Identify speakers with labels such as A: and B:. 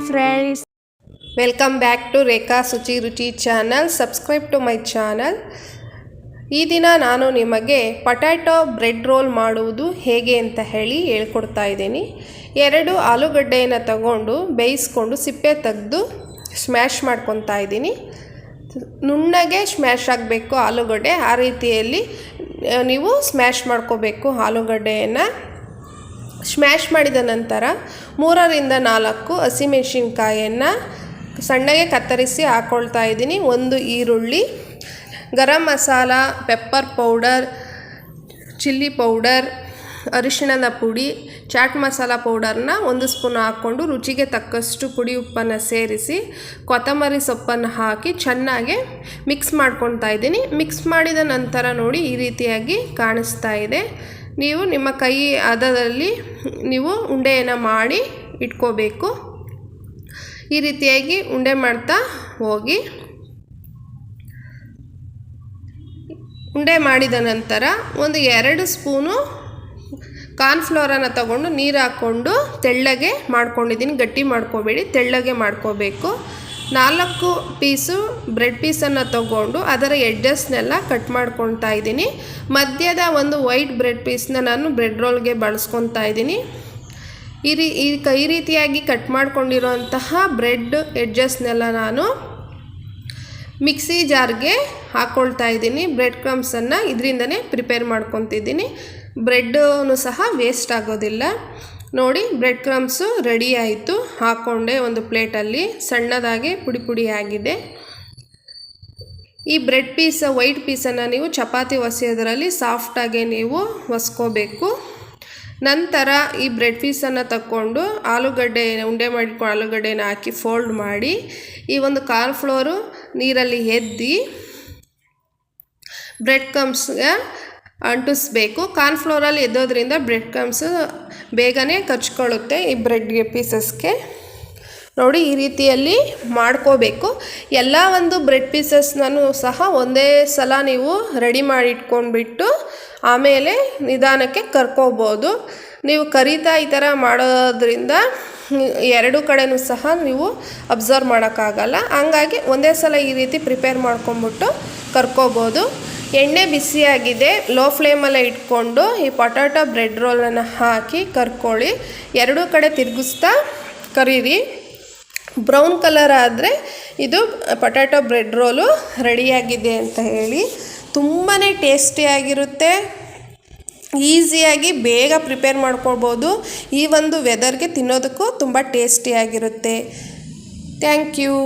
A: friends,
B: welcome back to Rekha Shuchi Ruchi channel. Subscribe to my channel. ಈ ದಿನ ನಾನು ನಿಮಗೆ ಪೊಟ್ಯಾಟೊ ಬ್ರೆಡ್ ರೋಲ್ ಮಾಡುವುದು ಹೇಗೆ ಅಂತ ಹೇಳ್ಕೊಡ್ತಾ ಇದ್ದೀನಿ. 2 ಆಲೂಗಡ್ಡೆಯನ್ನು ತಗೊಂಡು ಬೇಯಿಸ್ಕೊಂಡು ಸಿಪ್ಪೆ ತೆಗೆದು ಸ್ಮ್ಯಾಶ್ ಮಾಡ್ಕೊತಾ ಇದ್ದೀನಿ. ನುಣ್ಣಗೆ ಸ್ಮ್ಯಾಶ್ ಆಗಬೇಕು ಆಲೂಗಡ್ಡೆ, ಆ ರೀತಿಯಲ್ಲಿ ನೀವು ಸ್ಮ್ಯಾಶ್ ಮಾಡ್ಕೋಬೇಕು ಆಲೂಗಡ್ಡೆಯನ್ನು. ಸ್ಮ್ಯಾಶ್ ಮಾಡಿದ ನಂತರ 3ರಿಂದ 4 ಹಸಿಮೆಣಸಿನ್ಕಾಯನ್ನು ಸಣ್ಣಗೆ ಕತ್ತರಿಸಿ ಹಾಕ್ಕೊಳ್ತಾ ಇದ್ದೀನಿ. 1 ಈರುಳ್ಳಿ, garam masala, pepper powder, chilli powder, ಅರಿಶಿಣದ ಪುಡಿ, ಚಾಟ್ ಮಸಾಲ ಪೌಡರ್ನ 1 ಸ್ಪೂನ್ ಹಾಕ್ಕೊಂಡು ರುಚಿಗೆ ತಕ್ಕಷ್ಟು ಪುಡಿ ಉಪ್ಪನ್ನು ಸೇರಿಸಿ ಕೊತ್ತಂಬರಿ ಸೊಪ್ಪನ್ನು ಹಾಕಿ ಚೆನ್ನಾಗಿ ಮಿಕ್ಸ್ ಮಾಡ್ಕೊತಾ ಇದ್ದೀನಿ. ಮಿಕ್ಸ್ ಮಾಡಿದ ನಂತರ ನೋಡಿ ಈ ರೀತಿಯಾಗಿ ಕಾಣಿಸ್ತಾ ಇದೆ. ನೀವು ನಿಮ್ಮ ಕೈ ಹದದಲ್ಲಿ ನೀವು ಉಂಡೆಯನ್ನು ಮಾಡಿ ಇಟ್ಕೋಬೇಕು. ಈ ರೀತಿಯಾಗಿ ಉಂಡೆ ಮಾಡ್ತಾ ಹೋಗಿ. ಉಂಡೆ ಮಾಡಿದ ನಂತರ 2 ಸ್ಪೂನು ಕಾರ್ನ್ಫ್ಲೋರನ್ನು ತಗೊಂಡು ನೀರು ಹಾಕ್ಕೊಂಡು ತೆಳ್ಳಗೆ ಮಾಡ್ಕೊಂಡಿದ್ದೀನಿ. ಗಟ್ಟಿ ಮಾಡ್ಕೋಬೇಡಿ, ತೆಳ್ಳಗೆ ಮಾಡ್ಕೋಬೇಕು. 4 ಪೀಸು ಬ್ರೆಡ್ ಪೀಸನ್ನು ತಗೊಂಡು ಅದರ ಎಡ್ಜಸ್ನೆಲ್ಲ ಕಟ್ ಮಾಡ್ಕೊತಾ ಇದ್ದೀನಿ. ಮಧ್ಯದ ಒಂದು ವೈಟ್ ಬ್ರೆಡ್ ಪೀಸ್ನ ನಾನು ಬ್ರೆಡ್ ರೋಲ್ಗೆ ಬಳಸ್ಕೊತಾ ಇದ್ದೀನಿ. ಈ ರೀತಿಯಾಗಿ ಕಟ್ ಮಾಡ್ಕೊಂಡಿರೋಂತಹ ಬ್ರೆಡ್ ಎಡ್ಜಸ್ನೆಲ್ಲ ನಾನು ಮಿಕ್ಸಿ ಜಾರ್ಗೆ ಹಾಕ್ಕೊಳ್ತಾ ಇದ್ದೀನಿ. Bread ಕ್ರಮ್ಸನ್ನು ಇದರಿಂದನೇ prepare ಮಾಡ್ಕೊತಿದ್ದೀನಿ. ಬ್ರೆಡ್ಡೂ ಸಹ ವೇಸ್ಟ್ ಆಗೋದಿಲ್ಲ. ನೋಡಿ ಬ್ರೆಡ್ ಕ್ರಮ್ಸು ರೆಡಿ ಆಯಿತು. ಹಾಕ್ಕೊಂಡೆ ಒಂದು ಪ್ಲೇಟಲ್ಲಿ ಸಣ್ಣದಾಗಿ ಪುಡಿ ಆಗಿದೆ. ಈ ಬ್ರೆಡ್ ಪೀಸ್ ವೈಟ್ ಪೀಸನ್ನು ನೀವು ಚಪಾತಿ ಒಸೆಯೋದ್ರಲ್ಲಿ ಸಾಫ್ಟಾಗಿ ನೀವು ಒಸ್ಕೋಬೇಕು. ನಂತರ ಈ ಬ್ರೆಡ್ ಪೀಸನ್ನು ತಕ್ಕೊಂಡು ಆಲೂಗಡ್ಡೆ ಉಂಡೆ ಮಾಡಿಕೊಂಡು ಆಲೂಗಡ್ಡೆನ ಹಾಕಿ ಫೋಲ್ಡ್ ಮಾಡಿ ಈ ಒಂದು ಕಾರ್ನ್ಫ್ಲೋರು ನೀರಲ್ಲಿ ಎದ್ದಿ ಬ್ರೆಡ್ ಕ್ರಮ್ಸ್ಗೆ ಅಂಟಿಸ್ಬೇಕು. ಕಾರ್ನ್ಫ್ಲೋರಲ್ಲಿ ಎದ್ದೋದ್ರಿಂದ ಬ್ರೆಡ್ ಕ್ರಮ್ಸ್ ಬೇಗನೆ ಕಚ್ಕೊಳ್ಳುತ್ತೆ ಈ ಬ್ರೆಡ್ಗೆ ಪೀಸಸ್ಗೆ. ನೋಡಿ ಈ ರೀತಿಯಲ್ಲಿ ಮಾಡ್ಕೋಬೇಕು. ಎಲ್ಲ ಒಂದು ಬ್ರೆಡ್ ಪೀಸಸ್ನೂ ಸಹ ಒಂದೇ ಸಲ ನೀವು ರೆಡಿ ಮಾಡಿ ಇಟ್ಕೊಂಡ್ಬಿಟ್ಟು ಆಮೇಲೆ ನಿಧಾನಕ್ಕೆ ಕರ್ಕೋಬೋದು. ನೀವು ಕರಿತಾ ಈ ಥರ ಮಾಡೋದ್ರಿಂದ 2 ಕಡೆಯೂ ಸಹ ನೀವು ಅಬ್ಸರ್ವ್ ಮಾಡೋಕ್ಕಾಗಲ್ಲ. ಹಂಗಾಗಿ ಒಂದೇ ಸಲ ಈ ರೀತಿ ಪ್ರಿಪೇರ್ ಮಾಡ್ಕೊಂಬಿಟ್ಟು ಕರ್ಕೋಬೋದು. ಎಣ್ಣೆ ಬಿಸಿಯಾಗಿದೆ. ಲೋ ಫ್ಲೇಮಲ್ಲೇ ಇಟ್ಕೊಂಡು ಈ ಪೊಟ್ಯಾಟೊ ಬ್ರೆಡ್ ರೋಲನ್ನು ಹಾಕಿ ಕರ್ಕೊಳ್ಳಿ. 2 ಕಡೆ ತಿರುಗಿಸ್ತಾ ಕರೀರಿ. ಬ್ರೌನ್ ಕಲರ್ ಆದರೆ ಇದು ಪೊಟ್ಯಾಟೊ ಬ್ರೆಡ್ ರೋಲು ರೆಡಿಯಾಗಿದೆ ಅಂತ ಹೇಳಿ. ತುಂಬಾ ಟೇಸ್ಟಿಯಾಗಿರುತ್ತೆ. ಈಸಿಯಾಗಿ ಬೇಗ ಪ್ರಿಪೇರ್ ಮಾಡ್ಕೊಳ್ಬೋದು. ಈ ಒಂದು ವೆದರ್ಗೆ ತಿನ್ನೋದಕ್ಕೂ ತುಂಬ ಟೇಸ್ಟಿಯಾಗಿರುತ್ತೆ. Thank you.